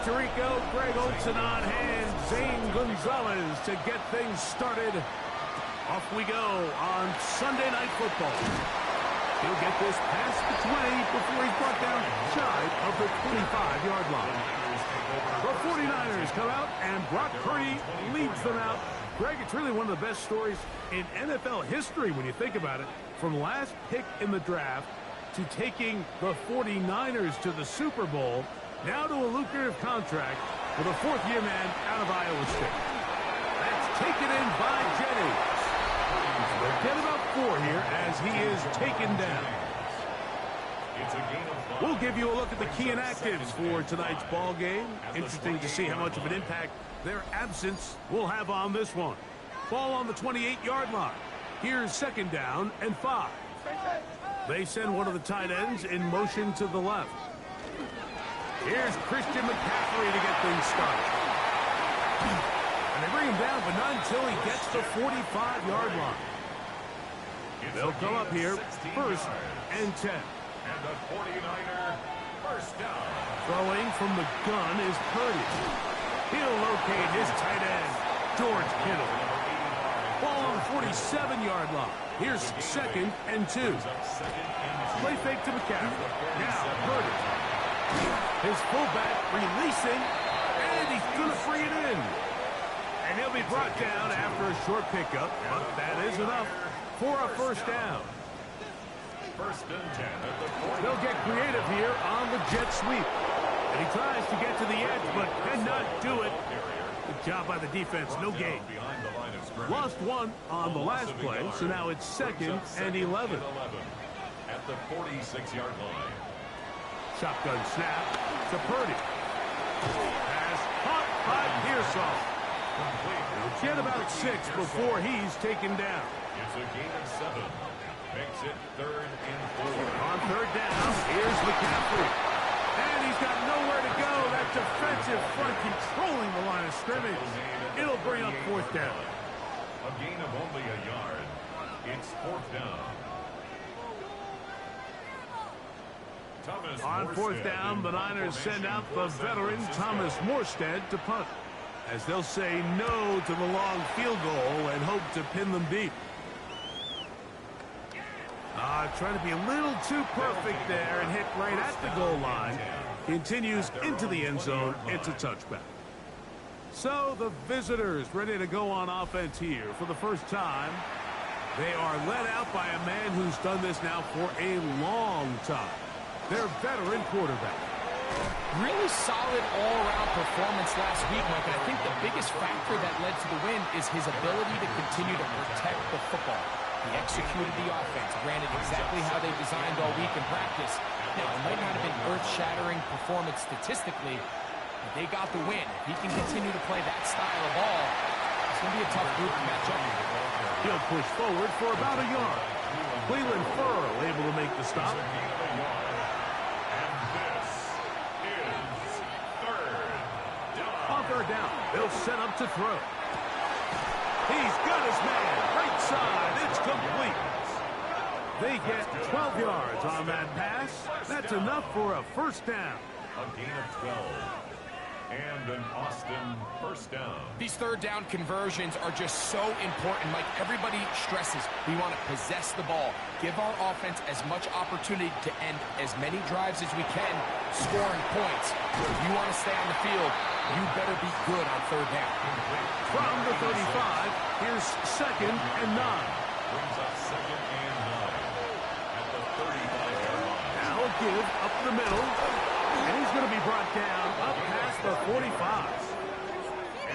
Tirico, Greg Olson on hand, Zane Gonzalez to get things started. Off we go on Sunday Night Football. He'll get this past the 20 before he's brought down shy of the 25-yard line. The 49ers come out, and Brock Purdy leads them out. Greg, it's really one of the best stories in NFL history when you think about it. From last pick in the draft to taking the 49ers to the Super Bowl, now to a lucrative contract with a fourth-year man out of Iowa State. That's taken in by Jennings. They'll get about 4 here as he is taken down. We'll give you a look at the key inactives for tonight's ball game. Interesting to see how much of an impact their absence will have on this one. Ball on the 28-yard line. Here's 2nd down and 5. They send one of the tight ends in motion to the left. Here's Christian McCaffrey to get things started. And they bring him down, but not until he gets the 45-yard line. They'll come up here, 1st and 10. And the 49er first down. Throwing from the gun is Purdy. He'll locate his tight end, George Kittle. Ball on the 47-yard line. Here's 2nd and 2. Play fake to McCaffrey. Now Purdy. His fullback releasing, and he's going to free it in. And he'll be brought down after a short pickup, but that is enough for a 1st down. 1st and 10 at the 40. They'll get creative here on the jet sweep. And he tries to get to the edge, but cannot do it. Good job by the defense, no gain. Lost 1 on the last play, so now it's 2nd and 11. At the 46-yard line. Shotgun snap to Purdy. Pass caught by Pearsall. He'll get about 6 before he's taken down. It's a gain of 7. Makes it 3rd and 4. On 3rd down, here's McCaffrey. And he's got nowhere to go. That defensive front controlling the line of scrimmage. It'll bring up 4th down. A gain of only a yard. It's 4th down. On 4th down, the Niners send out the veteran Thomas Morstead to punt, as they'll say no to the long field goal and hope to pin them deep. Trying to be a little too perfect there and hit right at the goal line. Continues into the end zone. It's a touchback. So the visitors ready to go on offense here for the first time. They are led out by a man who's done this now for a long time. Their veteran quarterback. Really solid all-around performance last week, Mike. And I think the biggest factor that led to the win is his ability to continue to protect the football. He executed the offense, ran it exactly how they designed all week in practice. Now, it might not have been earth-shattering performance statistically, but they got the win. If he can continue to play that style of ball, it's going to be a tough group to match up with. He'll push forward for about a yard. Cleveland Ferrell able to make the stop. On 3rd down, they'll set up to throw. He's got his man. Right side. It's complete. They get 12 yards on that pass. That's enough for a 1st down. A gain of 12. And an Austin 1st down. These 3rd down conversions are just so important. Like everybody stresses, we want to possess the ball. Give our offense as much opportunity to end as many drives as we can, scoring points. If you want to stay on the field, you better be good on 3rd down. From the 35, here's 2nd and 9. Brings up 2nd and 9. At the 35-yard line. Now a give up the middle. And he's going to be brought down up past the 45.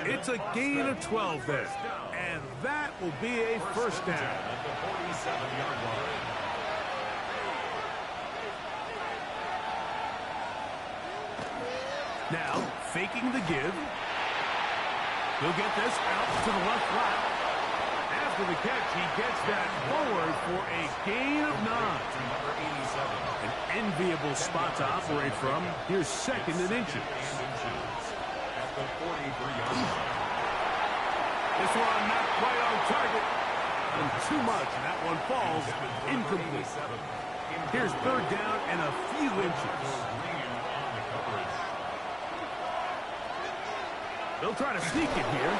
It's a gain of 12 there. And that will be a 1st down. At the 47-yard line. Now, faking the give. He'll get this out to the left flat. After the catch, he gets that forward for a gain of 9. An enviable spot to operate from. Here's 2nd and inches. At the 43-yard line. This one not quite on target. And too much, and that one falls incomplete. Here's 3rd down and a few inches. They'll try to sneak it here.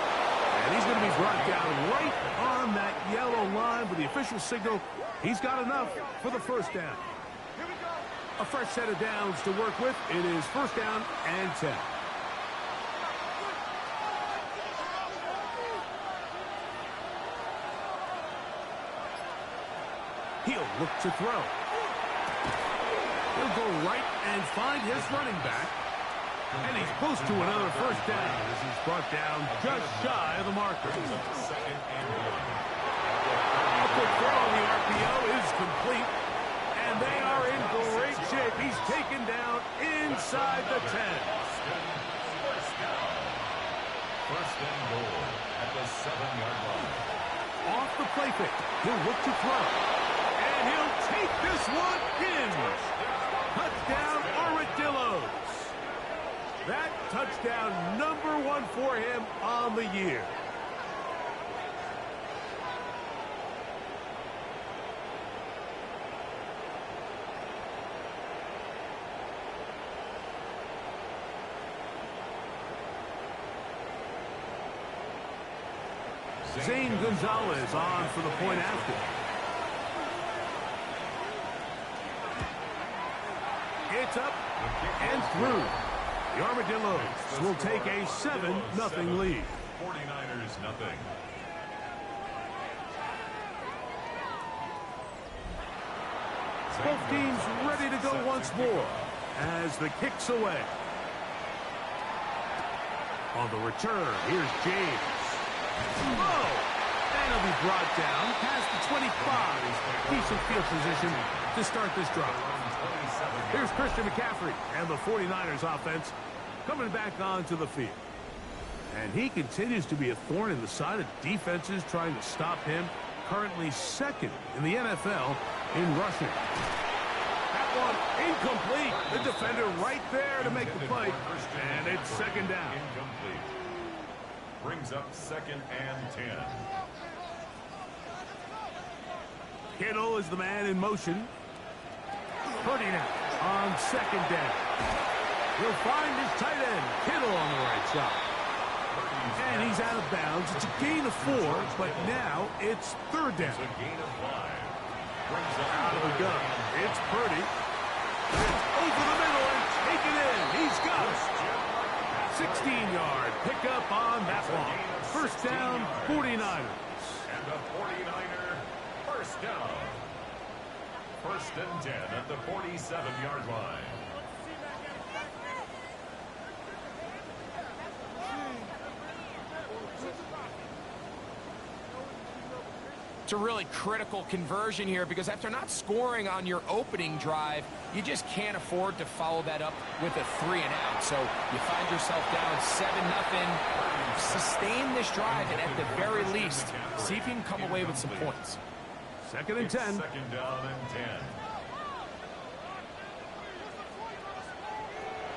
And he's going to be brought down right on that yellow line with the official signal. He's got enough for the first down. A fresh set of downs to work with. It is first down and 10. He'll look to throw. He'll go right and find his running back. And he's close to another first down as he's brought down just shy of the marker. A quick throw on the RPO is complete. And they are in great shape. He's taken down inside the 10. First and goal at the 7-yard line. Off the play fake. He'll look to throw. And he'll take this one in. Touchdown, Armadillos. That touchdown #1 for him on the year. Zane Gonzalez on for the point after. It's up and through. The Armadillos will take a 7-0 lead. 49ers nothing. Both teams ready to go once more as the kick's away. On the return, here's James. Oh! And he'll be brought down past the 25. Decent field position to start this drive. Here's Christian McCaffrey and the 49ers offense coming back onto the field. And he continues to be a thorn in the side of defenses trying to stop him. Currently second in the NFL in rushing. That one incomplete. The defender right there to make the play. And it's second down. Incomplete. Brings up second and 10. Kittle is the man in motion. Purdy now on second down. He'll find his tight end, Kittle, on the right side. And he's out of bounds. It's a gain of 4, but now it's third down. It's a gain of 5. Out of the gun. It's Purdy. It's over the middle and taken in. He's got it. 16-yard pickup on that one. First down, 49ers. And the 49er first down. First and 10 at the 47-yard line. It's a really critical conversion here because after not scoring on your opening drive, you just can't afford to follow that up with a 3-and-out. So you find yourself down 7-0. Sustain this drive and at the very least, see if you can come away with some points. Second and 10. Second down and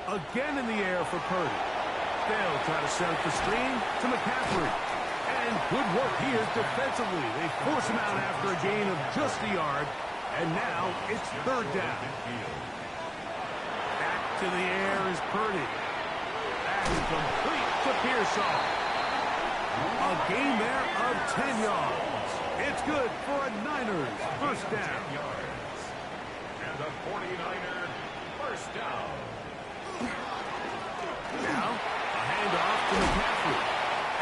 10. Again in the air for Purdy. They'll try to set up the screen to McCaffrey. And good work here defensively. They force him out after a gain of just a yard. And now it's third down. Back to the air is Purdy. And complete to Pearsall. A gain there of 10 yards. It's good for a Niners first down. And the 49er first down. Now, a handoff to McCaffrey.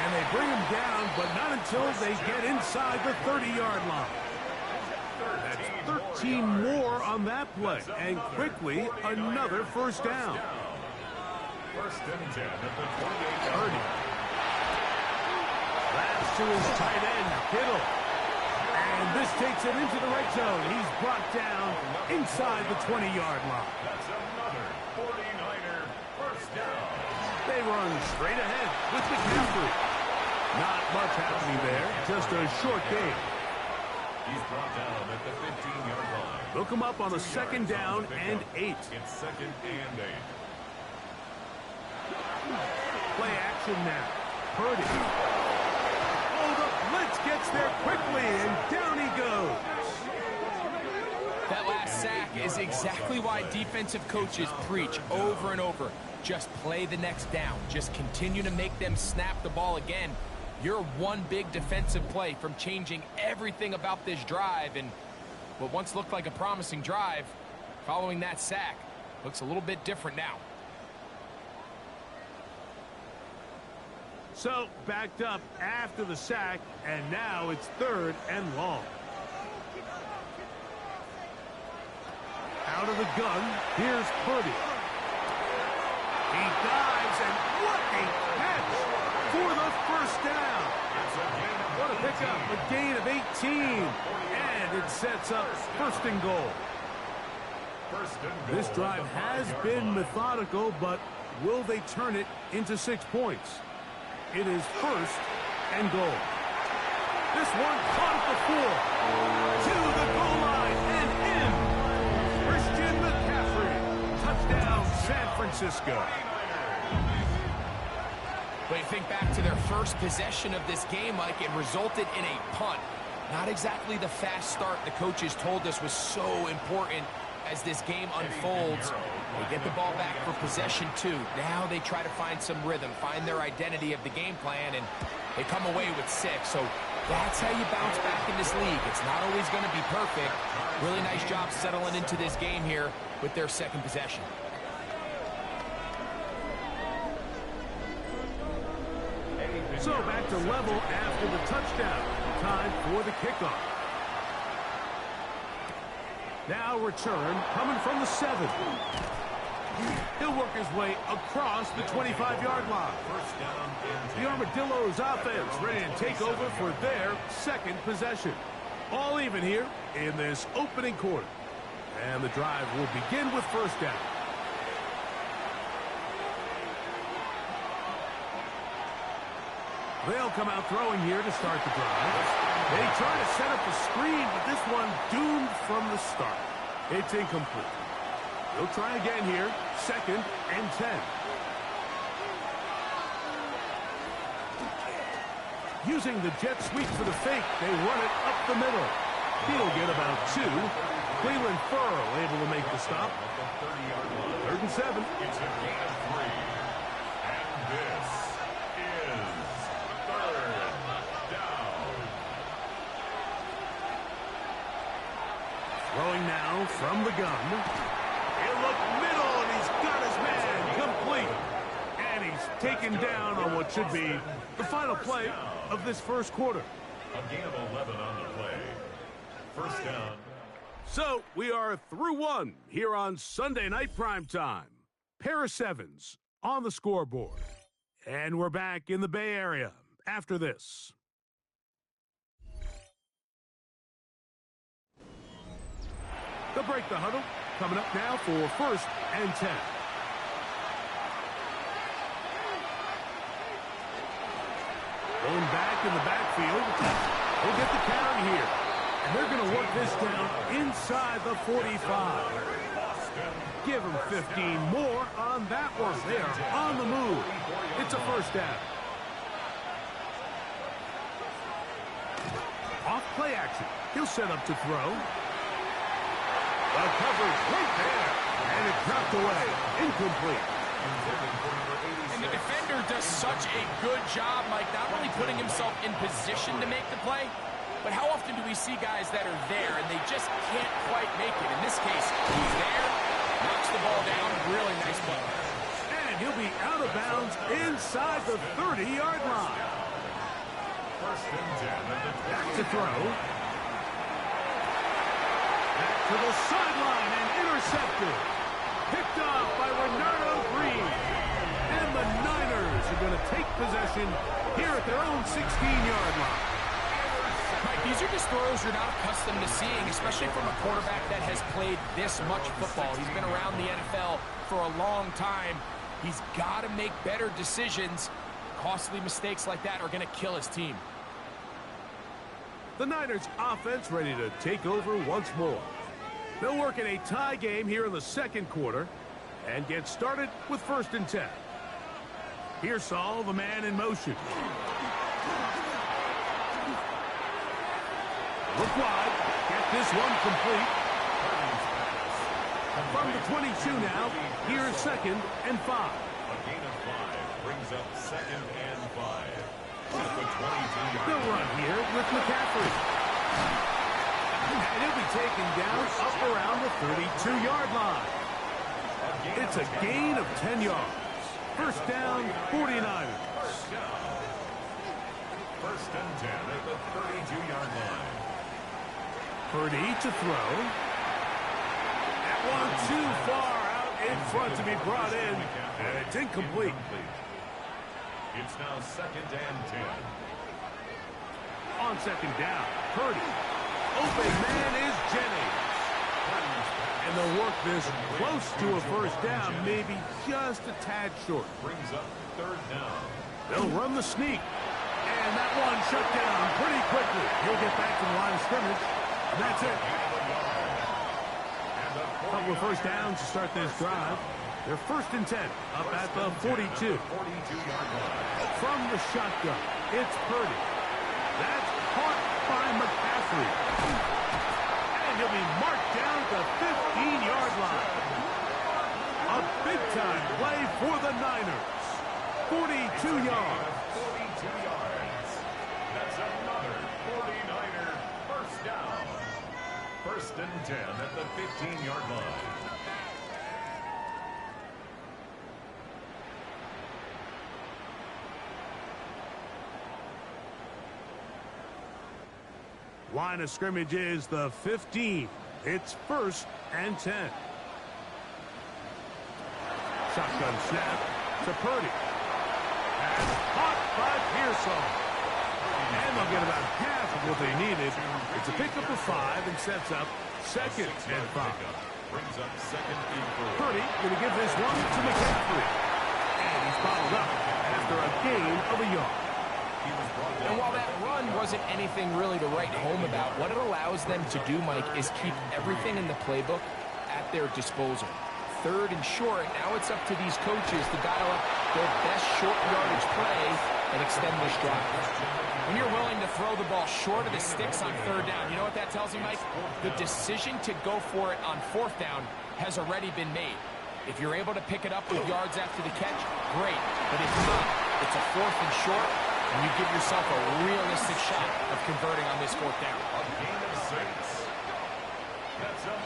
And they bring him down, but not until they get inside the 30-yard line. That's 13 more on that play. And quickly, another first down. First and 10 at the 28-yard line. That's to his tight end, Kittle. And this takes it into the red zone. He's brought down inside the 20-yard line. That's another 49er first down. They run straight ahead with McCaffrey. Not much happening there, just a short game. He's brought down at the 15-yard line. Look him up on a second down and 8. It's second and 8. Play action now. Purdy. Oh, the blitz gets there quickly, and down he goes. That last sack is exactly why defensive coaches preach over and over. just play the next down. Just continue to make them snap the ball again. You're one big defensive play from changing everything about this drive, and what once looked like a promising drive, following that sack, looks a little bit different now. So, backed up after the sack, and now it's 3rd and long. Out of the gun, here's Purdy. He dives, and what a catch for the first down. What a pickup, a gain of 18, and it sets up 1st and goal. This drive has been methodical, but will they turn it into 6 points? It is 1st and goal. This one caught at the 4. To the goal line and in. Christian McCaffrey. Touchdown, San Francisco. But you think back to their first possession of this game, Mike, it resulted in a punt. Not exactly the fast start the coaches told us was so important as this game unfolds. They get the ball back for possession 2. Now they try to find some rhythm, find their identity of the game plan, and they come away with 6. So that's how you bounce back in this league. It's not always going to be perfect. Really nice job settling into this game here with their 2nd possession. So back to level after the touchdown. Time for the kickoff. Now return coming from the 7. He'll work his way across the 25-yard line. The Armadillos offense ready to take over for their 2nd possession. All even here in this opening quarter. And the drive will begin with 1st down. They'll come out throwing here to start the drive. They try to set up the screen, but this one doomed from the start. It's incomplete. They'll try again here, 2nd and 10. Using the jet sweep for the fake, they run it up the middle. He'll get about 2. Cleveland Ferrell able to make the stop. 3rd and 7. It's a gain of 3. And this is 3rd down. Throwing now from the gun. He'll look middle, and he's got his man complete. And he's taken down on what should be the final play of this 1st quarter. A gain of 11 on the play. 1st down. So we are through 1 here on Sunday Night Primetime. Pair of 7s on the scoreboard. And we're back in the Bay Area after this. They'll break the huddle. Coming up now for 1st and 10. Going back in the backfield. We'll get the carry here. And they're going to work this down inside the 45. Give them 15 more on that one. They are on the move. It's a 1st down. Off play action. He'll set up to throw. The coverage right there. And it's knocked away. Incomplete. And the defender does such a good job, Mike, not only putting himself in position to make the play, but how often do we see guys that are there and they just can't quite make it? In this case, he's there, knocks the ball down, really nice play. And he'll be out of bounds inside the 30-yard line. 1st and 10. Back to throw. Back to the sideline and intercepted. Picked off by Renardo Green. And the Niners are going to take possession here at their own 16-yard line. Mike, these are just throws you're not accustomed to seeing, especially from a quarterback that has played this much football. He's been around the NFL for a long time. He's got to make better decisions. Costly mistakes like that are going to kill his team. The Niners offense ready to take over once more. They'll work in a tie game here in the 2nd quarter and get started with 1st and 10. Here's Saul, the man in motion. Look wide. Get this one complete. From the 22 now, here's 2nd and 5. A gain of 5 brings up 2nd and 5. At the 22-yard They'll run here with McCaffrey. And he'll be taken down up around the 32-yard line. It's a gain of 10 yards. First down, 49ers. First and 10 at the 32-yard line. Purdy to throw. That one too far out in front to be brought in, and it's incomplete. It's now 2nd and 10. On 2nd down, Purdy. Open man is Jennings. And they'll work this close to a first down, maybe just a tad short. Brings up 3rd down. They'll run the sneak. And that one shut down pretty quickly. He'll get back to the line of scrimmage. And that's it. Couple of first downs to start this drive. They're 1st and 10 up at the 42. 42-yard line. From the shotgun, it's Purdy. That's caught by McCaffrey. And he'll be marked down at the 15-yard line. A big-time play for the Niners. 42 yards. 42 yards. That's another 49er first down. 1st and 10 at the 15-yard line. Line of scrimmage is the 15. It's 1st and 10. Shotgun snap to Purdy. And caught by Pearsall. And they'll get about half of what they needed. It's a pickup of 5 and sets up 2nd and 5. Brings up 2nd and 4. Purdy going to give this one to McCaffrey. And he's followed up after a gain of a yard. And while that run wasn't anything really to write home about, what it allows them to do, Mike, is keep everything in the playbook at their disposal. 3rd and short, now it's up to these coaches to dial up their best short yardage play and extend this drive. When you're willing to throw the ball short of the sticks on 3rd down, you know what that tells you, Mike? The decision to go for it on 4th down has already been made. If you're able to pick it up with yards after the catch, great. But if not, it's a 4th and short, and you give yourself a realistic shot of converting on this 4th down. A gain of 6.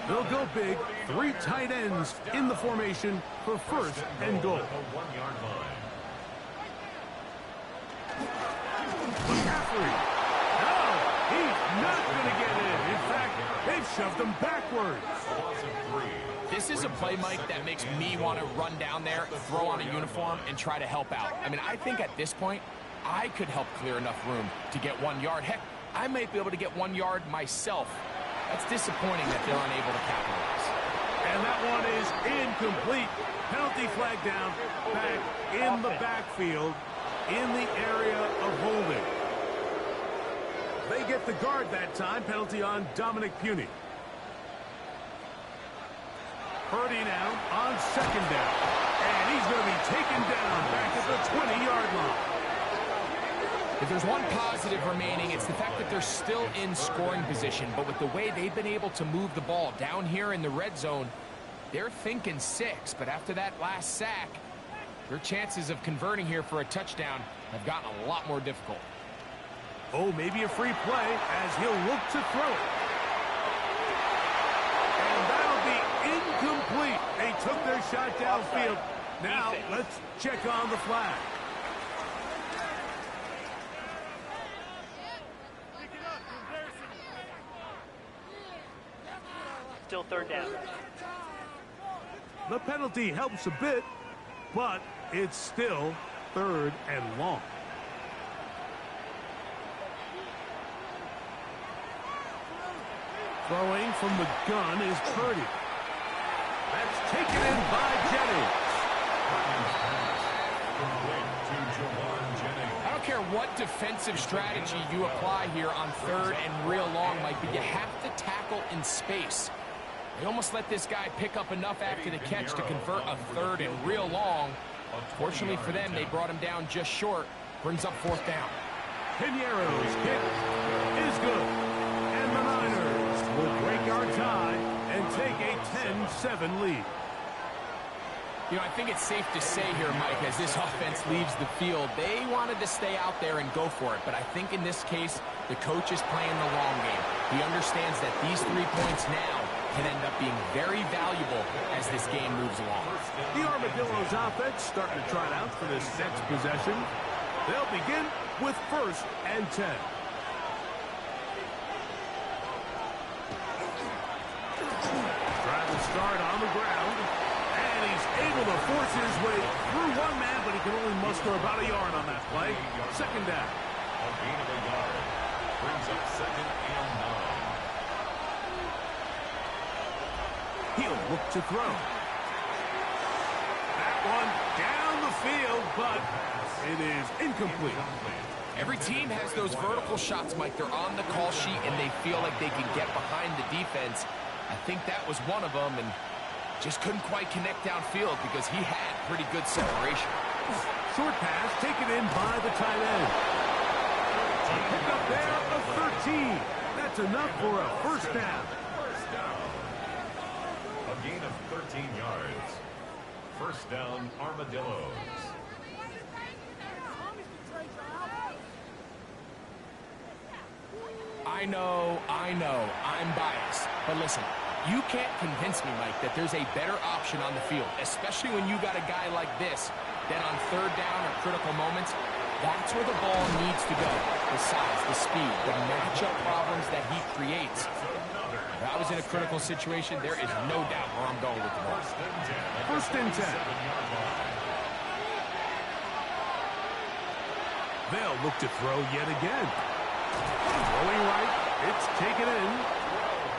They'll go big. 3 tight ends in the formation for 1st and goal. A 1-yard line. McCaffrey. No, he's not going to get in. In fact, they've shoved him backwards. Loss of 3. This is a play, Mike, that makes me want to run down there, throw on a uniform, and try to help out. I mean, I think at this point, I could help clear enough room to get 1 yard. Heck, I might be able to get 1 yard myself. That's disappointing that they're unable to capitalize. And that one is incomplete. Penalty flag down, back in the backfield, in the area of holding. They get the guard that time. Penalty on Dominic Puny. Purdy now on 2nd down. And he's going to be taken down back at the 20-yard line. If there's one positive remaining, it's the fact that they're still in scoring position. But with the way they've been able to move the ball down here in the red zone, they're thinking 6. But after that last sack, their chances of converting here for a touchdown have gotten a lot more difficult. Oh, maybe a free play as he'll look to throw it. And that'll be incomplete. They took their shot downfield. Now let's check on the flag. Still 3rd down. The penalty helps a bit, but it's still 3rd and long. Throwing from the gun is Purdy. That's taken in by Jennings. I don't care what defensive strategy you apply here on 3rd and real long, Mike, but you have to tackle in space. They almost let this guy pick up enough after the catch to convert a 3rd and real long. Fortunately for them, they brought him down just short. Brings up 4th down. Pinero's kick is good. And the Niners will break our tie and and take a 10-7 lead. You know, I think it's safe to say here, Mike, as this offense leaves the field, they wanted to stay out there and go for it. But I think in this case, the coach is playing the long game. He understands that these 3 points now can end up being very valuable as this game moves along. The Armadillos offense starting to trot out for this next possession. They'll begin with 1st and 10. Trying to start on the ground. And he's able to force his way through one man, but he can only muster about a yard on that play. 2nd down. A gain of a yard. Brings up 2nd and 9. He'll look to throw. That one down the field, but it is incomplete. Every team has those vertical shots, Mike. They're on the call sheet, and they feel like they can get behind the defense. I think that was one of them, and just couldn't quite connect downfield because he had pretty good separation. Short pass taken in by the tight end. Pick up there of 13. That's enough for a 1st down. First down. A gain of 13 yards. 1st down, Armadillos. I know, I'm biased. But listen, you can't convince me, Mike, that there's a better option on the field, especially when you got a guy like this, that on 3rd down or critical moments, that's where the ball needs to go. The size, the speed, the matchup problems that he creates. If I was in a critical situation, there is no doubt where I'm going with the ball. 1st and 10. They'll look to throw yet again. Throwing right, it's taken in.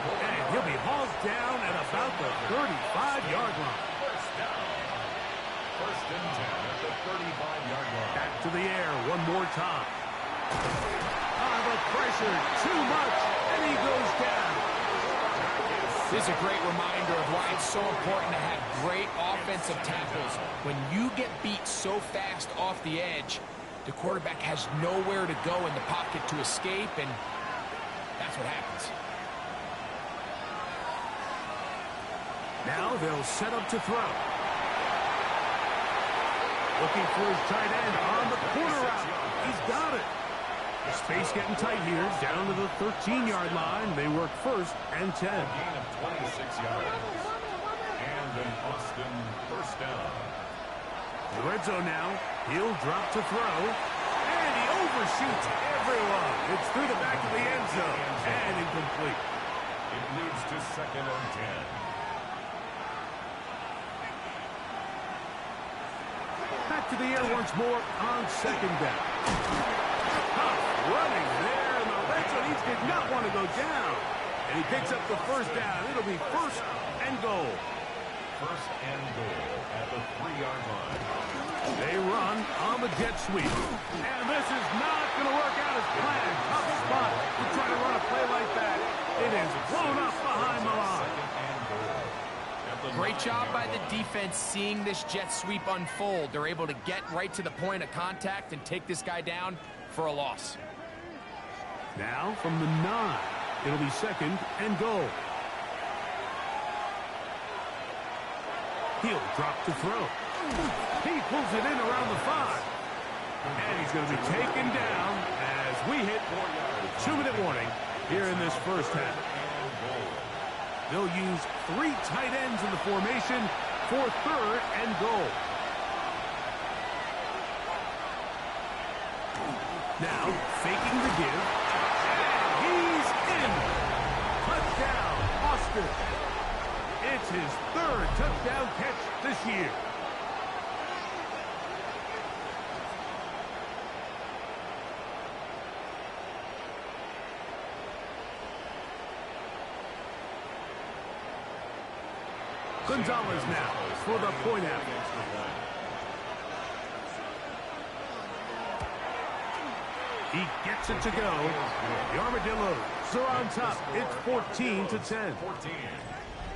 And he'll be hauled down at about the 35-yard line. 1st and 10 at the 35-yard line. Back to the air one more time. The pressure, too much, and he goes down. This is a great reminder of why it's so important to have great offensive tackles. When you get beat so fast off the edge, the quarterback has nowhere to go in the pocket to escape, and that's what happens. Now they'll set up to throw. Looking for his tight end on the corner route. He's got it. Space getting tight here, down to the 13-yard line. They work 1st and 10. A gain of 26 yards. And an Austin 1st down. The red zone now. He'll drop to throw. And he overshoots everyone. It's through the back of the end zone. And incomplete. It moves to 2nd and 10. Back to the air once more on 2nd down. Tough running there in the red zone. He did not want to go down. And he picks up the 1st down. It'll be 1st and goal. 1st and goal at the 3-yard line. They run on the jet sweep. And this is not going to work out as planned. Tough spot to try to run a play like that. It is blown up behind the line. 2nd and goal. Great job by the defense seeing this jet sweep unfold. They're able to get right to the point of contact and take this guy down for a loss. Now from the 9, it'll be 2nd and goal. He'll drop to throw. He pulls it in around the 5. And he's going to be taken down as we hit the 2-minute warning here in this 1st half. They'll use 3 tight ends in the formation for 3rd and goal. Now, faking the give. And he's in. Touchdown, Austin. It's his 3rd touchdown catch this year. Gonzalez now for the point out. He gets it to go. The Armadillos are on top. It's 14-10. 14.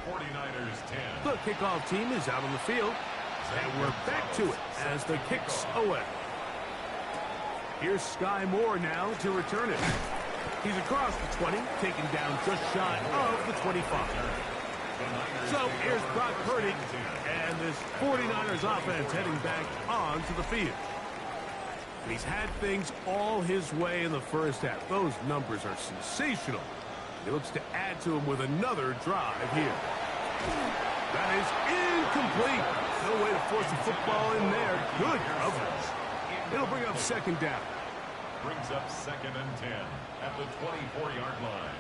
49ers 10. The kickoff team is out on the field. And we're back to it as the kick's away. Here's Sky Moore now to return it. He's across the 20, taken down just shy of the 25. So here's Brock Purdy and this 49ers offense heading back onto the field. He's had things all his way in the first half. Those numbers are sensational. He looks to add to them with another drive here. That is incomplete. No way to force the football in there. Good coverage. It'll bring up second down. Brings up 2nd and 10 at the 24-yard line.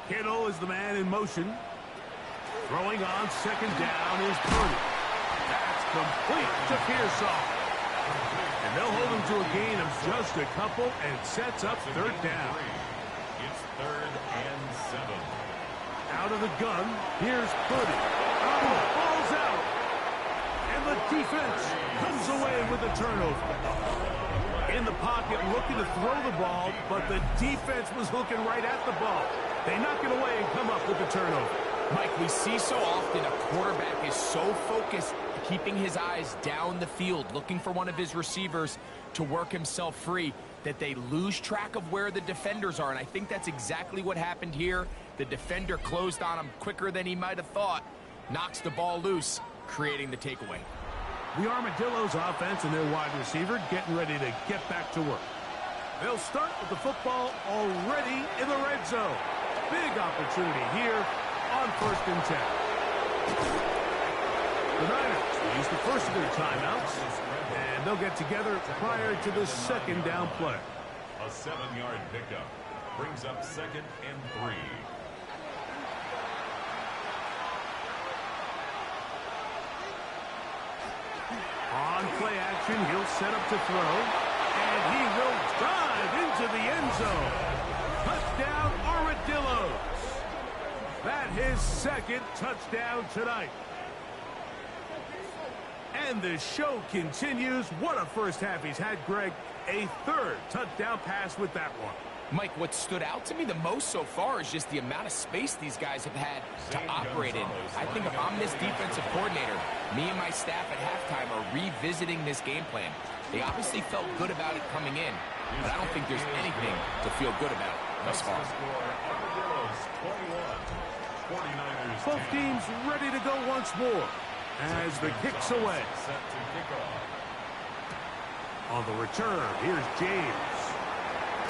Kittle is the man in motion. Throwing on second down is Purdy. That's complete to Pearsall. And they'll hold him to a gain of just a couple and sets up third down. It's 3rd and 7. Out of the gun, here's Purdy. Oh, ball's out. And the defense comes away with a turnover. In the pocket, looking to throw the ball, but the defense was looking right at the ball. They knock it away and come up with the turnover. Mike, we see so often a quarterback is so focused, keeping his eyes down the field, looking for one of his receivers to work himself free, that they lose track of where the defenders are. And I think that's exactly what happened here. The defender closed on him quicker than he might have thought, knocks the ball loose, creating the takeaway. The Armadillos offense and their wide receiver getting ready to get back to work. They'll start with the football already in the red zone. Big opportunity here on 1st and 10. The Niners will use the first of their timeouts, and they'll get together prior to the second down play. A 7-yard pickup brings up 2nd and 3. On play action, he'll set up to throw, and he will dive into the end zone. Touchdown, Armadillos. That's his 2nd touchdown tonight. And the show continues. What a first half he's had, Greg. A 3rd touchdown pass with that one. Mike, what stood out to me the most so far is just the amount of space these guys have had to operate in. I think if I'm this defensive coordinator, me and my staff at halftime are revisiting this game plan. They obviously felt good about it coming in, but I don't think there's anything to feel good about thus far. Both teams ready to go once more as the kick's away. On the return, here's James.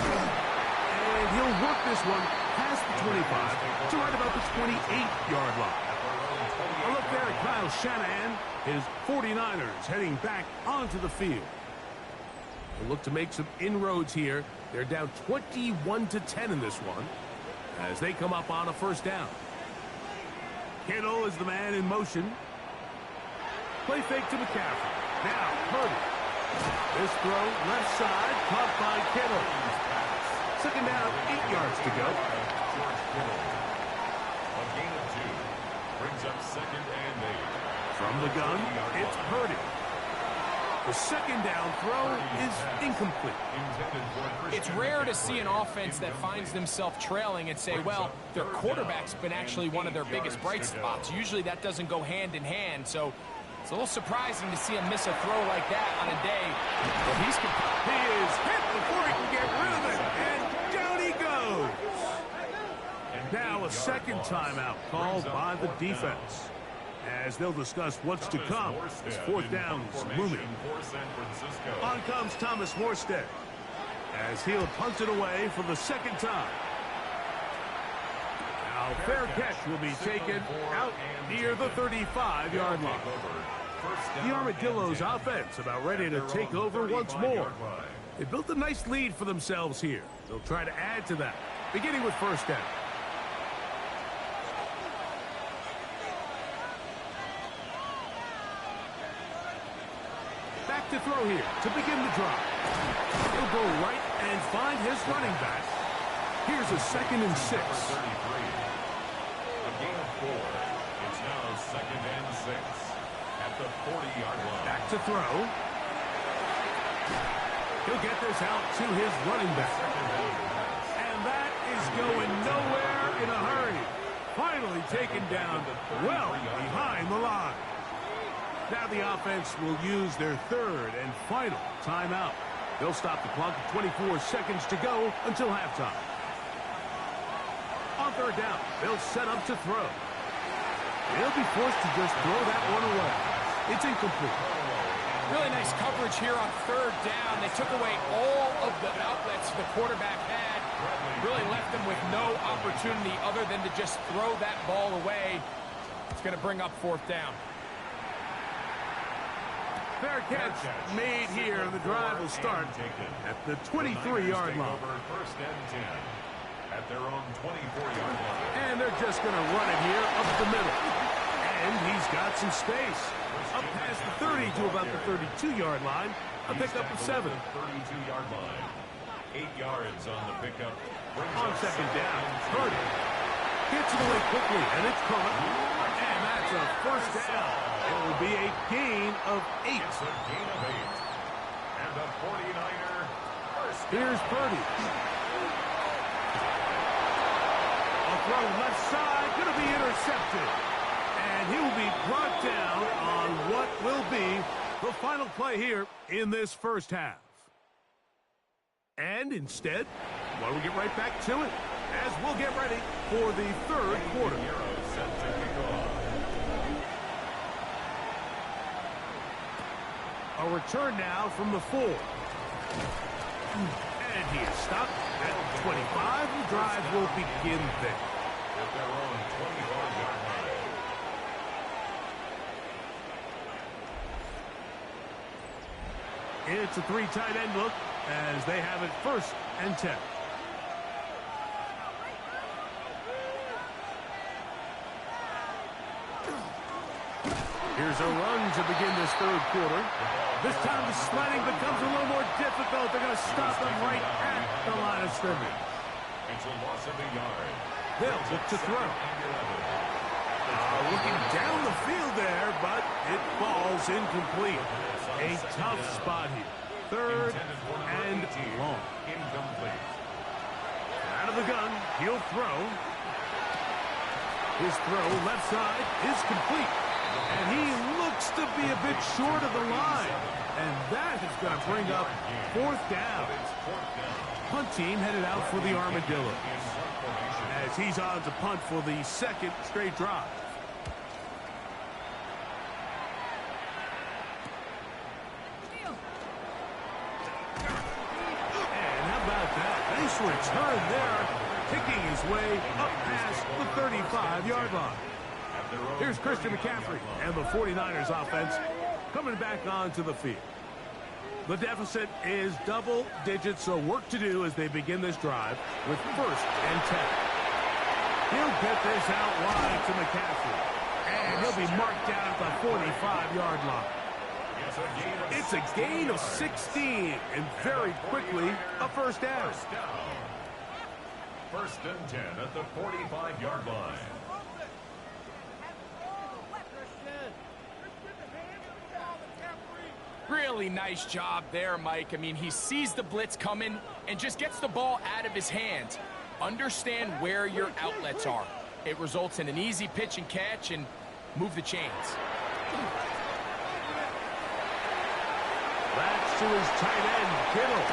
And he'll work this one past the 25 to right about the 28-yard line. A look there at Kyle Shanahan. His 49ers heading back onto the field. They'll look to make some inroads here. They're down 21-10 in this one as they come up on a first down. Kittle is the man in motion. Play fake to McCaffrey. Now, Purdy. This throw left side, caught by Kittle. Second down, 8 yards to go. A gain of 2 brings up 2nd and 8. From the gun, it's Purdy. The second down throw is incomplete. It's rare to see an offense that finds themselves trailing and say, well, their quarterback's been actually one of their biggest bright spots. Usually that doesn't go hand in hand, so it's a little surprising to see him miss a throw like that on a day where he is hit before he can get rid of it, and down he goes. Now a second timeout called by the defense as they'll discuss what's to come as 4th down's looming. On comes Thomas Morstead as he'll punt it away for the 2nd time. Now fair catch will be taken out near the 35-yard line. The Armadillos offense about ready to take over once more. They built a nice lead for themselves here. They'll try to add to that, beginning with 1st down. Back to throw here to begin the drive. He'll go right and find his running back. Here's a 2nd and 6. A gain of 4. It's now 2nd and 6 at the 40-yard line. Back to throw. He'll get this out to his running back. And that is going nowhere in a hurry. Finally taken down well behind the line. Now the offense will use their 3rd and final timeout. They'll stop the clock at 24 seconds to go until halftime. On 3rd down, they'll set up to throw. He'll be forced to just throw that one away. It's incomplete. Really nice coverage here on third down. They took away all of the outlets the quarterback had. Really left him with no opportunity other than to just throw that ball away. It's going to bring up fourth down. Fair catch made here. The drive will start at the 23-yard line. First and 10 at their own 24-yard line. And they're just going to run it here up the middle. And he's got some space. Up past the 30 to about the 32-yard line. A pickup of 7. 32-yard line. 8 yards on the pickup. On second down, Purdy gets it away quickly, and it's caught. And that's a first down. It will be a gain of 8. It's a gain of 8. And the 49er first down. Here's Purdy. A throw left side, going to be intercepted. And he will be brought down on what will be the final play here in this first half. And instead, why don't we get right back to it as we'll get ready for the third quarter. A return now from the 4. And he is stopped at 25. The drive will begin there. At their own 25-yard line. It's a 3 tight end look as they have it first and 10. Here's a run to begin this third quarter. This time the sliding becomes a little more difficult. They're going to stop him right at the line of scrimmage. It's a loss of a yard. They'll look to throw. Looking down the field there, but it falls incomplete. A tough spot here. Third and long. Incomplete. Out of the gun, he'll throw. His throw left side is complete. And he looks to be a bit short of the line. And that is going to bring up fourth down. Punt team headed out for the Armadillos as he's on to punt for the second straight drive. And how about that? Nice return there, kicking his way up past the 35-yard line. Here's Christian McCaffrey and the 49ers offense coming back onto the field. The deficit is double digits, so work to do as they begin this drive with first and 10. He'll get this out wide to McCaffrey, and he'll be marked down at the 45-yard line. It's a gain of 16, and very quickly, a first down. First and 10 at the 45-yard line. Really nice job there, Mike. I mean, he sees the blitz coming and just gets the ball out of his hands. Understand where your outlets are. It results in an easy pitch and catch and move the chains. That's to his tight end, Kittle.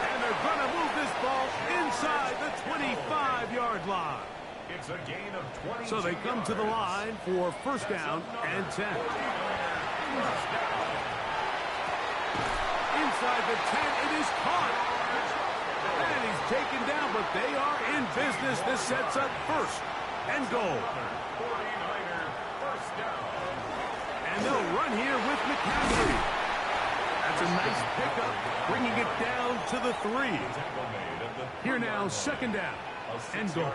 And they're going to move this ball inside the 25-yard line. It's a gain of 20. So they come to the line for first down and 10. Inside the 10, it is caught. And he's taken down, but they are in business. This sets up first and goal. 49er first down. And they'll run here with McCaffrey. That's a nice pickup, bringing it down to the 3. Here now, second down and goal.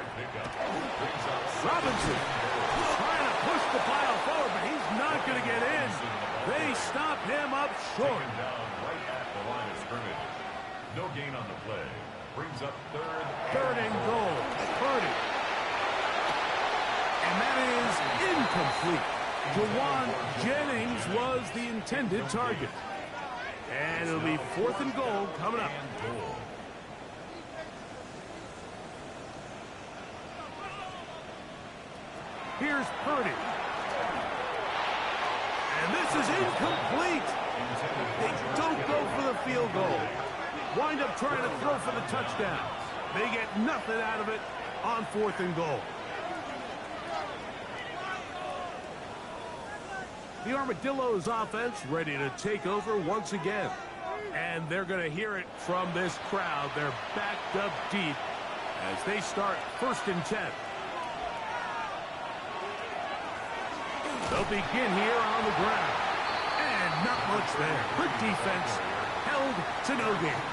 Robinson trying to push the pile forward, but he's not going to get in. They stop him up short. Right at the line of scrimmage. No gain on the play. Brings up third and goal. Purdy. And that is incomplete. Jawan Jennings was the intended target. And it'll be fourth and goal coming up. Here's Purdy. And this is incomplete. They don't go for the field goal. Wind up trying to throw for the touchdown. They get nothing out of it on fourth and goal. The Armadillos offense ready to take over once again. And they're going to hear it from this crowd. They're backed up deep as they start 1st and 10. They'll begin here on the ground. And not much there. Good defense. Held to no gain.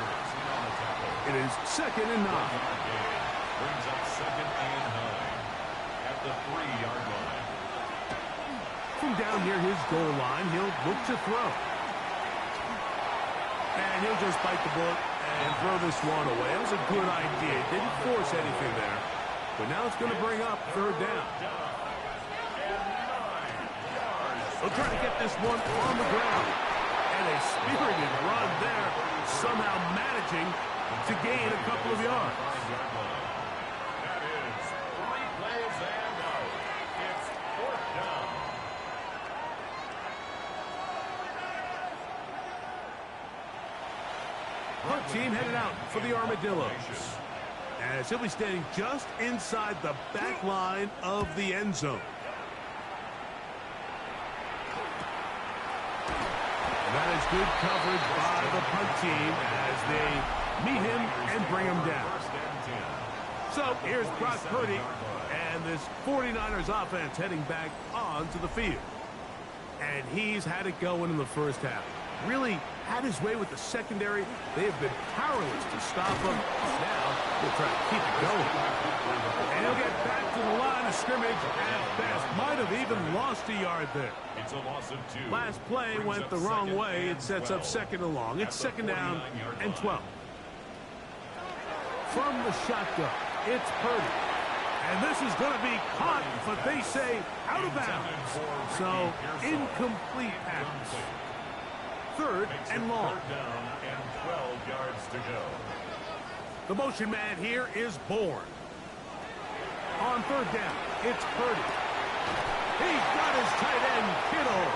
It is 2nd and 9. Brings up 2nd and 9 at the 3-yard line. From down near his goal line, he'll look to throw. And he'll just bite the bullet and throw this one away. That was a good idea. Didn't force anything there. But now it's going to bring up 3rd down. They'll try to get this one on the ground. And a spirited run there, somehow managing to gain a couple of yards. That is 3 plays and out. It's 4th down. Punt team headed out for the Armadillos. As he'll be standing just inside the back line of the end zone. And that is good coverage by the punt team as they meet him and bring him down. So here's Brock Purdy and this 49ers offense heading back onto the field. And he's had it going in the first half. Really had his way with the secondary. They have been powerless to stop him. Now they'll try to keep it going. And he'll get back to the line of scrimmage at best. Might have even lost a yard there. It's a loss of 2. Last play went the wrong way. It sets up 2nd and long. It's 2nd down and 12. From the shotgun, it's Purdy. And this is going to be caught, but they say out of bounds. So incomplete pass. 3rd and long. 3rd down and 12 yards to go. The motion man here is Bourne. On 3rd down, it's Purdy. He's got his tight end, Kittle.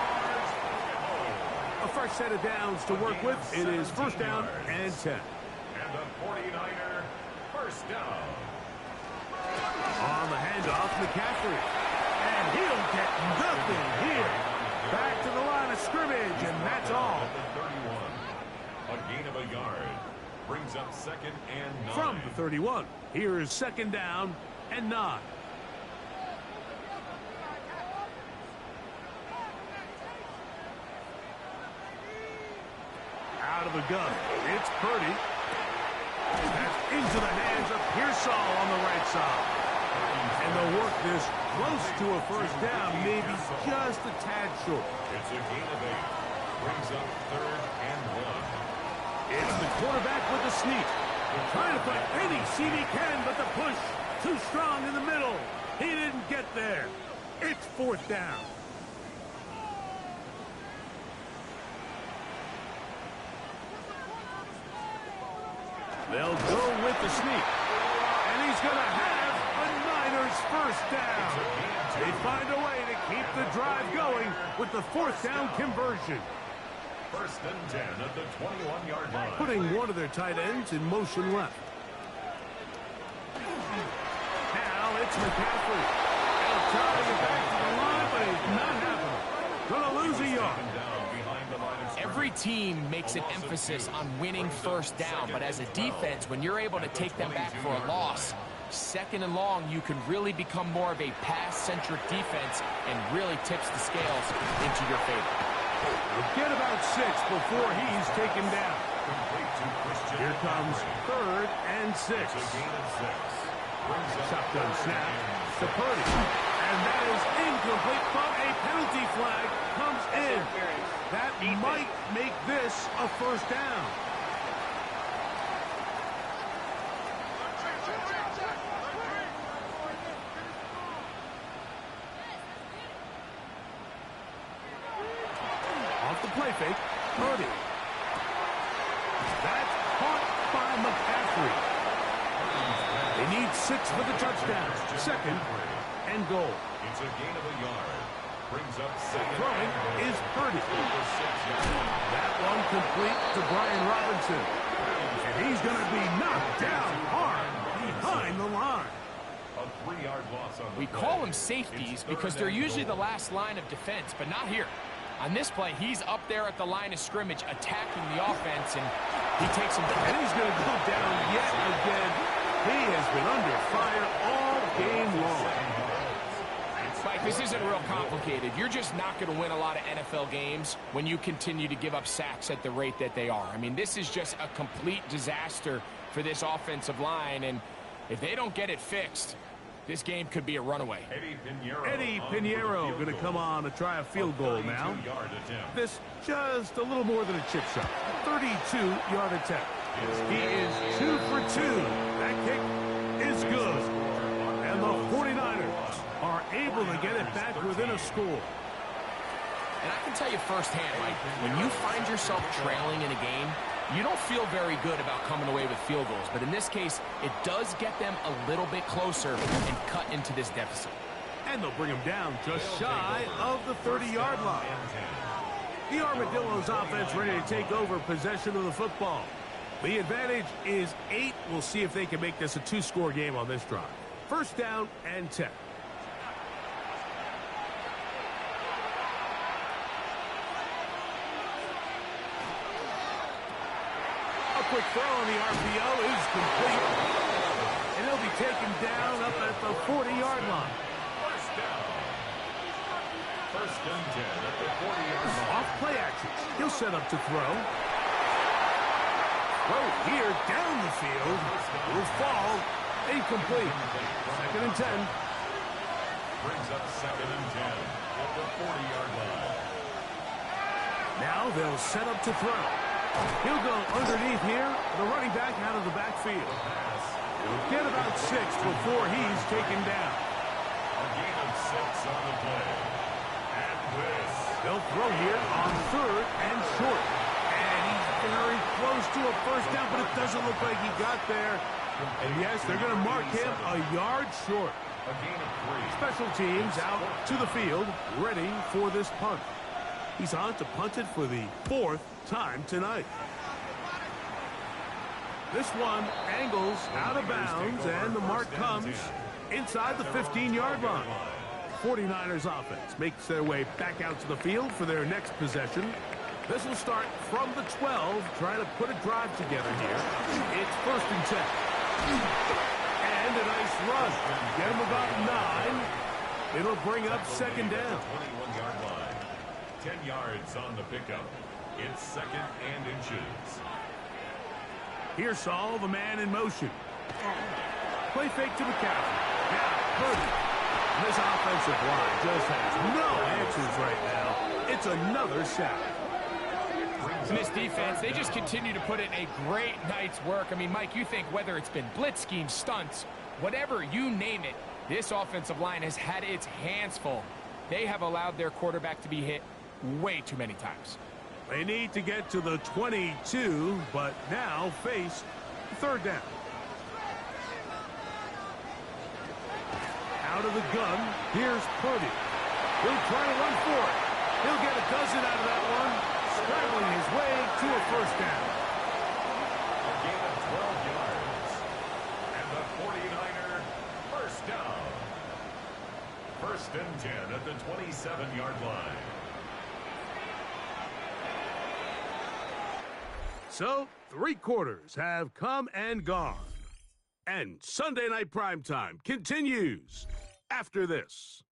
A fresh set of downs to work with. It is 1st down and 10. And the 49er 1st down. On the handoff, McCaffrey. And he'll get nothing here. Back to the line of scrimmage, and that's all. At the 31. A gain of a yard. Brings up 2nd and 9. From the 31, here's 2nd down and 9. Out of the gun, it's Purdy. That's into the hands of Pearsall on the right side. And they'll work this close to a 1st down, maybe just a tad short. It's a gain of 8. Brings up 3rd and 1. It's the quarterback with the sneak. Trying to put any seam he can, but the push too strong in the middle. He didn't get there. It's 4th down. They'll go with the sneak. And he's going to have a Niners 1st down. They find a way to keep the drive going with the 4th down conversion. 1st and 10 at the 21-yard line. Putting one of their tight ends in motion left. Now it's McCaffrey. They'll try to get back to the line, but it's not happening. Going to lose a yard. Every team makes an emphasis on winning 1st down, but as a defense, when you're able to take them back for a loss, 2nd and long, you can really become more of a pass-centric defense and really tips the scales into your favor. We'll get about 6 before he's taken down. Here comes 3rd and 6. Shotgun snap to Purdy. And that is incomplete, but a penalty flag comes in. That might make this a 1st down. Off the play fake, Purdy. That's caught by McCaffrey. They need 6 for the touchdown. 2nd and goal. It's a gain of a yard. Brings up 2nd. Throwing is Purdy. That one complete to Brian Robinson. And he's going to be knocked down hard behind the line. A 3-yard loss on the We call them safeties because they're usually the last line of defense, but not here. On this play, he's up there at the line of scrimmage attacking the offense, and he takes him down. And he's going to go down yet again. He has been under fire all game long. Mike, this isn't real complicated. You're just not going to win a lot of NFL games when you continue to give up sacks at the rate that they are. I mean, this is just a complete disaster for this offensive line, and if they don't get it fixed, this game could be a runaway. Eddie Piñeiro going to come on to try a field goal now. This just a little more than a chip shot. 32-yard attempt. He is 2 for 2. That kick is good. And the 49ers are able to get it back within a score. And I can tell you firsthand, Mike, when you find yourself trailing in a game, you don't feel very good about coming away with field goals. But in this case, it does get them a little bit closer and cut into this deficit. And they'll bring him down just shy of the 30-yard line. The Armadillos offense ready to take over possession of the football. The advantage is 8. We'll see if they can make this a 2-score game on this drive. First down and 10. A quick throw on the RPO is complete. And he'll be taken down up at the 40-yard line. First down. First and 10 at the 40-yard line. Off play action. He'll set up to throw. Throw here down the field. Will fall. Incomplete. Second and 10. Brings up second and 10 at the 40-yard line. Now they'll set up to throw. He'll go underneath here. The running back out of the backfield. He'll get about 6 before he's taken down. A gain of 6 on the play. And this. They'll throw here on 3rd and short. And he's very close to a first down, but it doesn't look like he got there. And yes, they're going to mark him a yard short. A gain of 3. Special teams out to the field, ready for this punt. He's on to punt it for the 4th time tonight. This one angles out of bounds, and the mark comes inside the 15-yard line. 49ers offense makes their way back out to the field for their next possession. This will start from the 12, trying to put a drive together here. It's first and 10. And a nice run. Get him about 9. It'll bring up second down. 21-yard line. 10 yards on the pickup. It's second and inches. Here's Saul, the man in motion. Play fake to McCaffrey. Now Purdy. This offensive line just has no answers right now. It's another sack. And this defense, they just continue to put in a great night's work. I mean, Mike, you think whether it's been blitz schemes, stunts, whatever you name it, this offensive line has had its hands full. They have allowed their quarterback to be hit way too many times. They need to get to the 22, but now face third down. Out of the gun, here's Purdy. He'll try to run for it. He'll get a dozen out of that one, scrambling his way to a first down. A gain of 12 yards. And the 49er first down. First and 10 at the 27-yard line. So, 3 quarters have come and gone. And Sunday Night Primetime continues after this.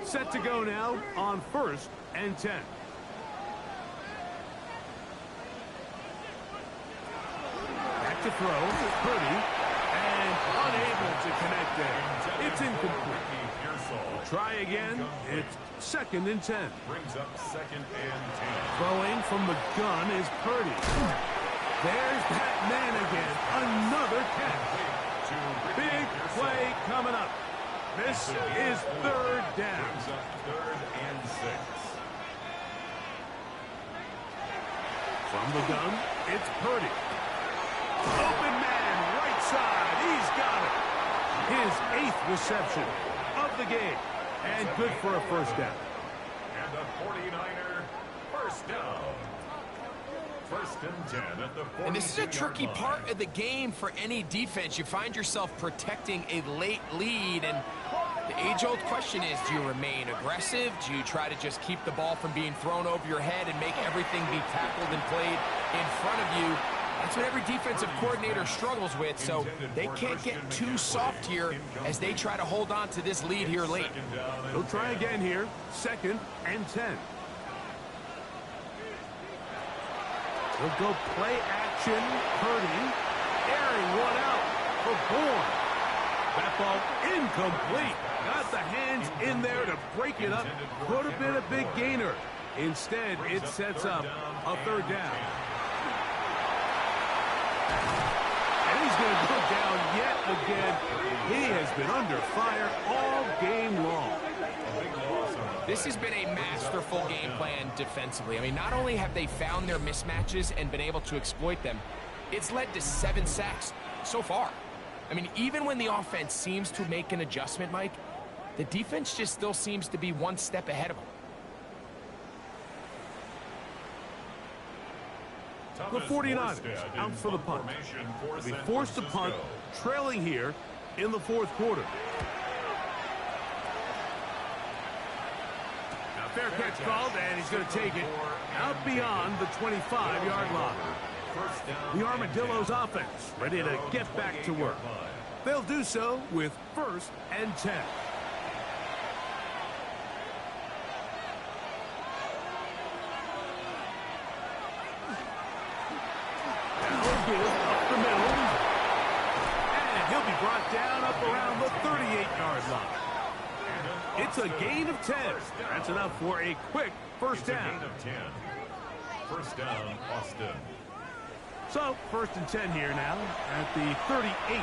Set to go now on first and 10. Back to throw, Purdy, and unable to connect there. It's incomplete. Try again. It's second and 10. Brings up second and 10. Throwing from the gun is Purdy. There's that man again. Another catch. Big play coming up. This is third down. Brings up third and 6. From the gun, it's Purdy. Open man, right side. He's got it. His 8th reception of the game. And good for a first down. And the 49er first down. First and 10 at the 42-yard And this is a tricky line. part of the game for any defense. You find yourself protecting a late lead, and the age-old question is, do you remain aggressive? Do you try to just keep the ball from being thrown over your head and make everything be tackled and played in front of you? That's what every defensive coordinator struggles with, so they can't get too soft here as they try to hold on to this lead here late. He'll try again here. 2nd and 10. He'll go play action. Purdy airing one out for Bourne. That ball incomplete. Got the hands in there to break it up. Could have been a big gainer. Instead, it sets up a 3rd down. And he's going to go down yet again. He has been under fire all game long. This has been a masterful game plan defensively. I mean, not only have they found their mismatches and been able to exploit them, it's led to 7 sacks so far. I mean, even when the offense seems to make an adjustment, Mike, the defense just still seems to be one step ahead of them. The 49ers out for the punt. They forced to punt, trailing here in the 4th quarter. Now fair catch called, and he's going to take it out beyond the 25-yard line. The Armadillos offense ready to get back to work. They'll do so with 1st and 10. Up the middle. And he'll be brought down up around the 38-yard line. It's a gain of 10. That's enough for a quick 1st down. First down, Austin. So, 1st and 10 here now at the 38.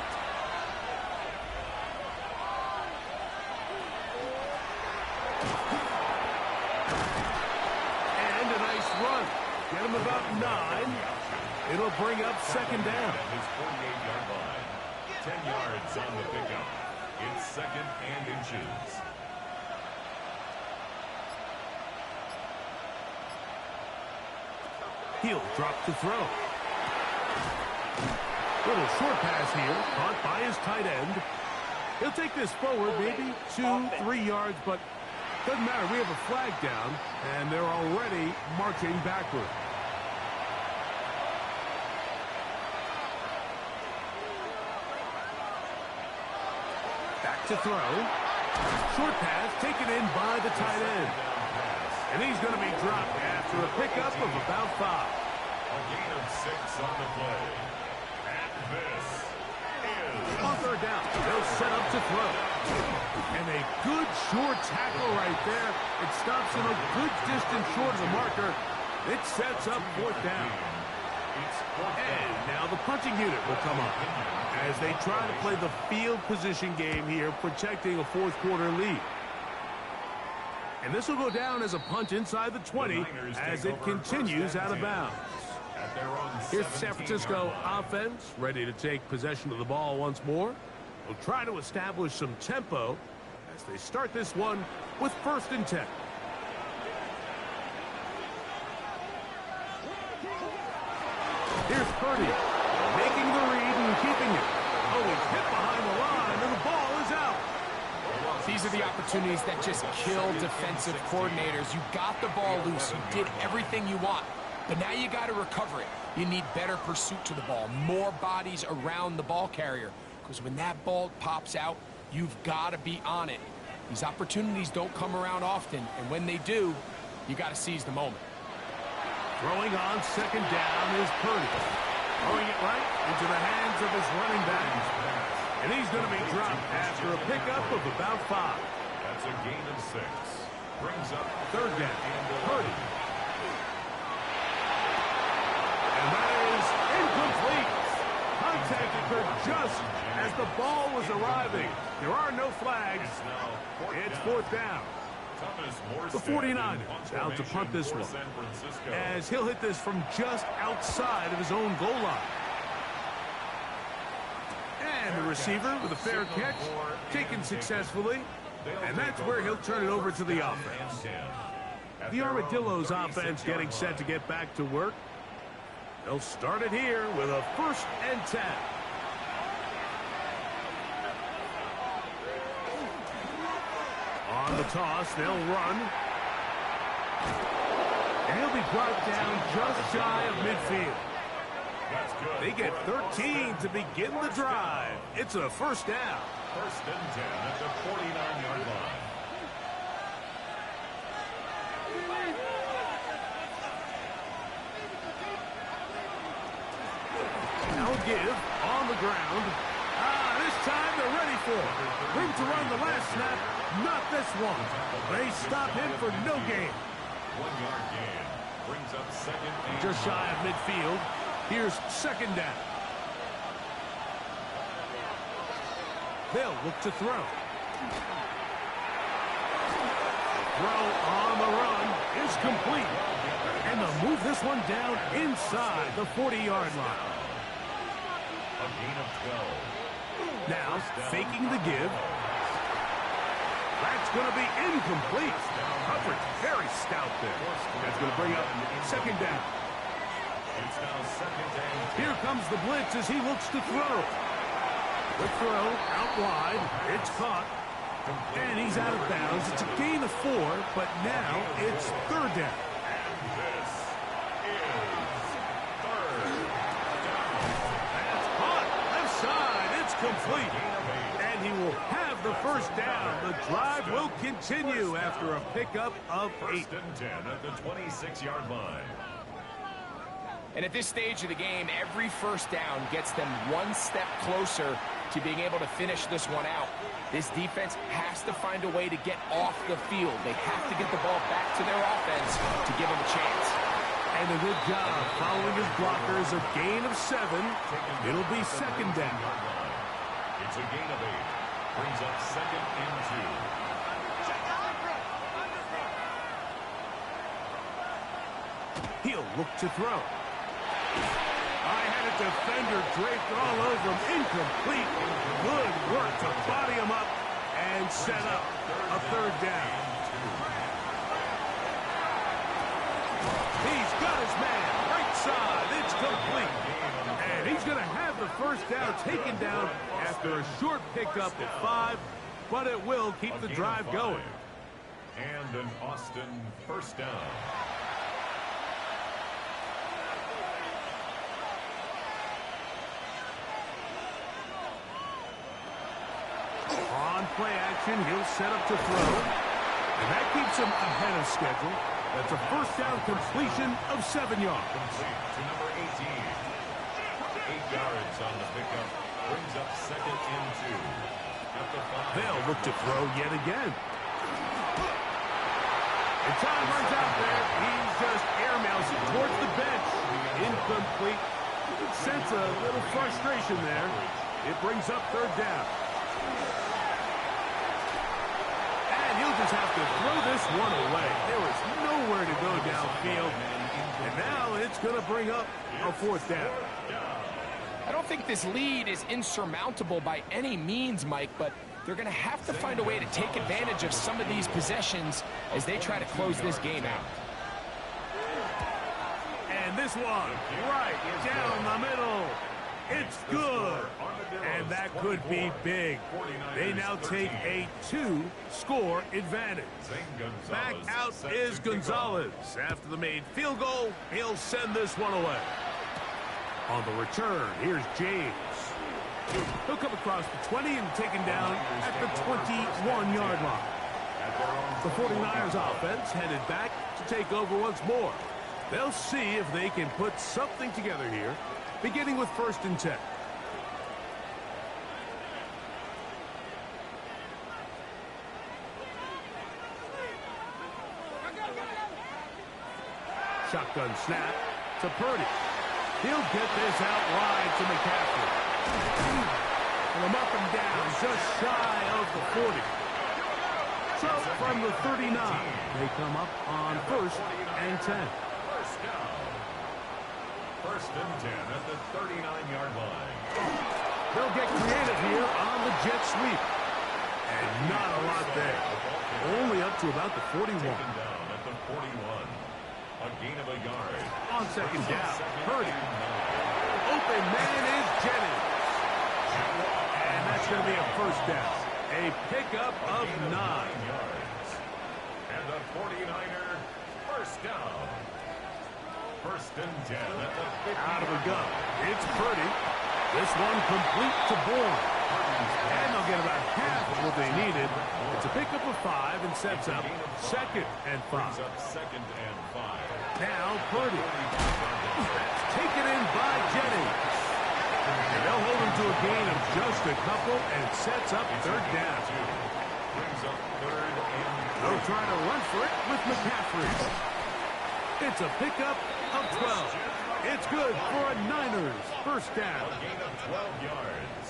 And a nice run. Get him about 9. It'll bring up 2nd down. His 48-yard line. 10 yards on the pickup. It's 2nd and inches. He'll drop to throw. Little short pass here, caught by his tight end. He'll take this forward, maybe 2-3 yards, but doesn't matter. We have a flag down, and they're already marching backward. Back to throw. Short pass taken in by the tight end. And he's going to be dropped after a pickup of about 5. A gain of 6 on the play. And this is On 3rd down, they'll set up to throw. And a good short tackle right there. It stops him a good distance short of the marker. It sets up 4th down. And now the punting unit will come up as they try to play the field position game here, protecting a 4th quarter lead. And this will go down as a punt inside the 20 as it continues out of bounds. Here's the San Francisco offense ready to take possession of the ball once more. They'll try to establish some tempo as they start this one with 1st and 10. Here's Purdy making the read and keeping it. Oh, he's hit behind the line, and the ball is out. These are the opportunities that just kill defensive coordinators. You got the ball loose. You did everything you want. But now you got to recover it. You need better pursuit to the ball, more bodies around the ball carrier. Because when that ball pops out, you've got to be on it. These opportunities don't come around often. And when they do, you got to seize the moment. Throwing on 2nd down is Purdy. Throwing it right into the hands of his running back. And he's going to be dropped after a pickup of about 5. That's a gain of 6. Brings up 3rd down. Purdy. And that is incomplete. Contact occurred just as the ball was arriving. There are no flags. It's 4th down. The 49ers out to punt this one, as he'll hit this from just outside of his own goal line. And the receiver with a fair catch, taken successfully, and that's where he'll turn it over to the offense. The Armadillos offense getting set to get back to work. They'll start it here with a 1st and 10. On the toss, they'll run. And he'll be brought down just shy of midfield. They get 13 to begin the drive. It's a 1st down. 1st and 10 at the 49-yard line. Now give on the ground. This time they're ready for it. Room to run the last snap. Not this one. They stop him for no gain. 1-yard gain. Brings up 2nd and just shy of midfield. Here's 2nd down. They'll look to throw. Throw on the run is complete. And they'll move this one down inside the 40-yard line. A gain of 12. Now, faking the give. That's going to be incomplete. Coverage very stout there. That's going to bring up 2nd down. It's now 2nd and 10. Here comes the blitz as he looks to throw. The throw out wide. It's caught. And he's out of bounds. It's a gain of 4, but now it's 3rd down. And this is 3rd down. That's caught. Left side. It's complete. And he will have the 1st down. The drive will continue after a pickup of 8. 1st and 10 at the 26-yard line. And at this stage of the game, every 1st down gets them one step closer to being able to finish this one out. This defense has to find a way to get off the field. They have to get the ball back to their offense to give them a chance. And a good job following his blockers. A gain of 7. It'll be 2nd down. It's a gain of 8. Brings up 2nd and 2. He'll look to throw. I had a defender draped all over him. Incomplete. Good work to body him up and set up a 3rd down. He's got his man. Right side. It's complete. And he's going to have the 1st down taken down after a short pickup of 5, but it will keep the drive going. And an Austin 1st down. On play action, he'll set up to throw. And that keeps him ahead of schedule. That's a 1st down completion of 7 yards. Complete to number 18. 8 yards on the pickup. Brings up 2nd and 2. At the 5. They'll look to throw yet again. And time runs out there. He just airmails it towards the bench. Incomplete. You can sense a little frustration there. It brings up 3rd down. And he'll just have to throw this one away. There is nowhere to go downfield. And now it's going to bring up a 4th down. I don't think this lead is insurmountable by any means, Mike, but they're going to have to find a way to take advantage of some of these possessions as they try to close this game out. And this one, right down the middle. It's good. And that could be big. They now take a 2-score advantage. Back out is Gonzalez. After the made field goal, he'll send this one away. On the return, here's James. He'll come across the 20 and taken down at the 21-yard line. The 49ers offense headed back to take over once more. They'll see if they can put something together here, beginning with 1st and 10. Shotgun snap to Purdy. He'll get this out wide to McCaffrey. And I'm up and down, just shy of the 40. So from the 39, they come up on 1st and 10. 1st down. 1st and 10 at the 39-yard line. They'll get creative here on the jet sweep. And not a lot there. Only up to about the 41. Taken down at the 41. A gain of a yard. On second down, Purdy. Open man is Jennings. And that's going to be a first down. A pickup of 9 yards. And the 49er first down. First and 10 at the 50. Out of a gun. It's Purdy. This one complete to Bourne. And they'll get about half of what they needed. It's a pickup of 5 and sets up second and 5. Second and 5. Now Purdy. Taken in by Jennings. And they'll hold him to a gain of just a couple and sets up third down. Brings up third and They'll try to run for it with McCaffrey. It's a pickup of 12. It's good for a Niners first down. a gain of 12 yards.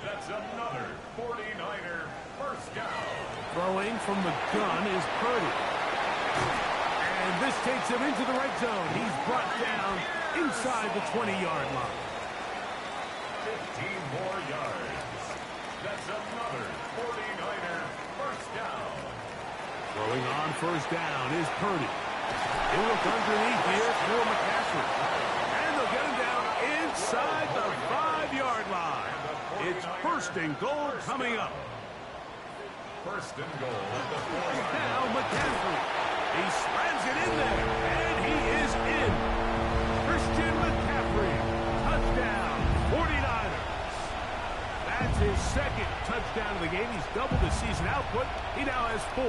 That's another 49er first down. Throwing from the gun is Purdy. And this takes him into the red zone. He's brought down inside the 20-yard line. 15 more yards. That's another 49er first down. Throwing on first down is Purdy. He'll look underneath here for McCaffrey. And they'll get him down inside the 5-yard line. It's first and goal coming up. First and goal at the 4-yard line. Now McCaffrey. He slams it in there, and he is in. Christian McCaffrey. Touchdown, 49ers. That's his second touchdown of the game. He's doubled his season output. He now has 4.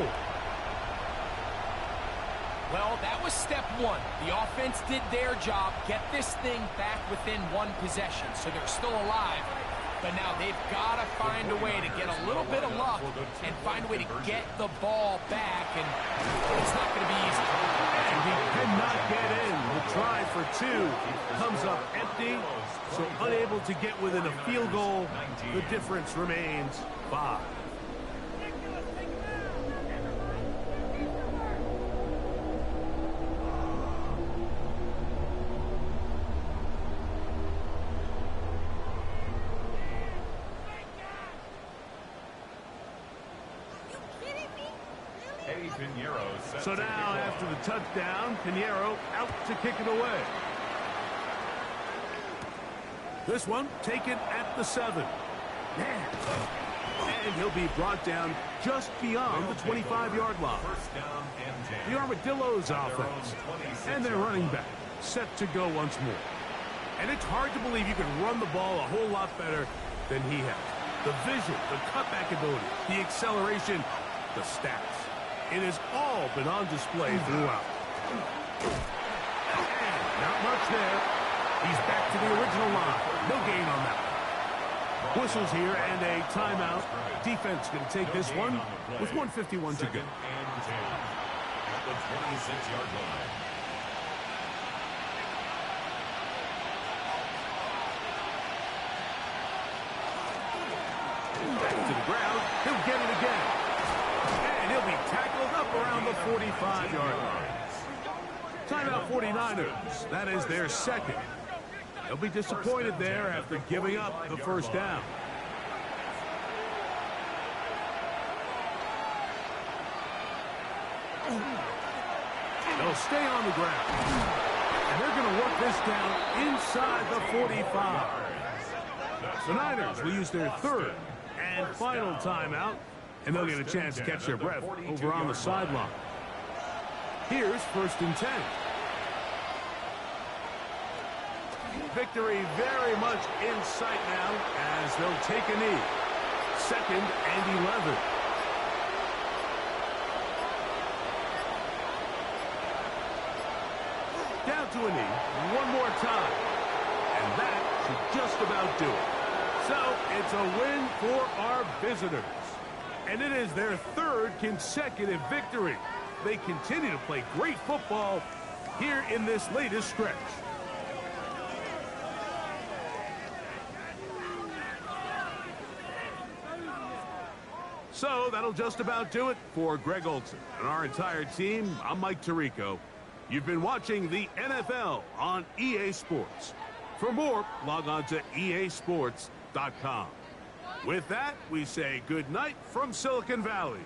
Well, that was step 1. The offense did their job, get this thing back within 1 possession, so they're still alive. But now they've got to find a way to get a little bit of luck and find a way to get the ball back, and it's not going to be easy. And he cannot get in. The try for 2 comes up empty, so unable to get within a field goal. The difference remains 5. So now, after the touchdown, Pinheiro out to kick it away. This one taken at the 7. And he'll be brought down just beyond the 25-yard line. The Armadillos offense and their running back set to go once more. And it's hard to believe you can run the ball a whole lot better than he has. The vision, the cutback ability, the acceleration, the stats. It has all been on display throughout. And not much there. He's back to the original line. No gain on that one. Whistles here and a timeout. Defense going to take this one with 1:51 to go. At the 26-yard line. Back to the ground. He'll get it again. And he'll be tackled up around the 45-yard line. Timeout 49ers. That is their second. They'll be disappointed there after giving up the first down. They'll stay on the ground. And they're going to work this down inside the 45. The Niners will use their third and final timeout, and they'll get a chance to catch their breath over on the sideline. Here's 1st and 10. Victory very much in sight now as they'll take a knee. 2nd and 11. Down to a knee one more time. And that should just about do it. So it's a win for our visitors. And it is their third consecutive victory. They continue to play great football here in this latest stretch. So that'll just about do it for Greg Olsen and our entire team. I'm Mike Tirico. You've been watching the NFL on EA Sports. For more, log on to easports.com. With that, we say good night from Silicon Valley.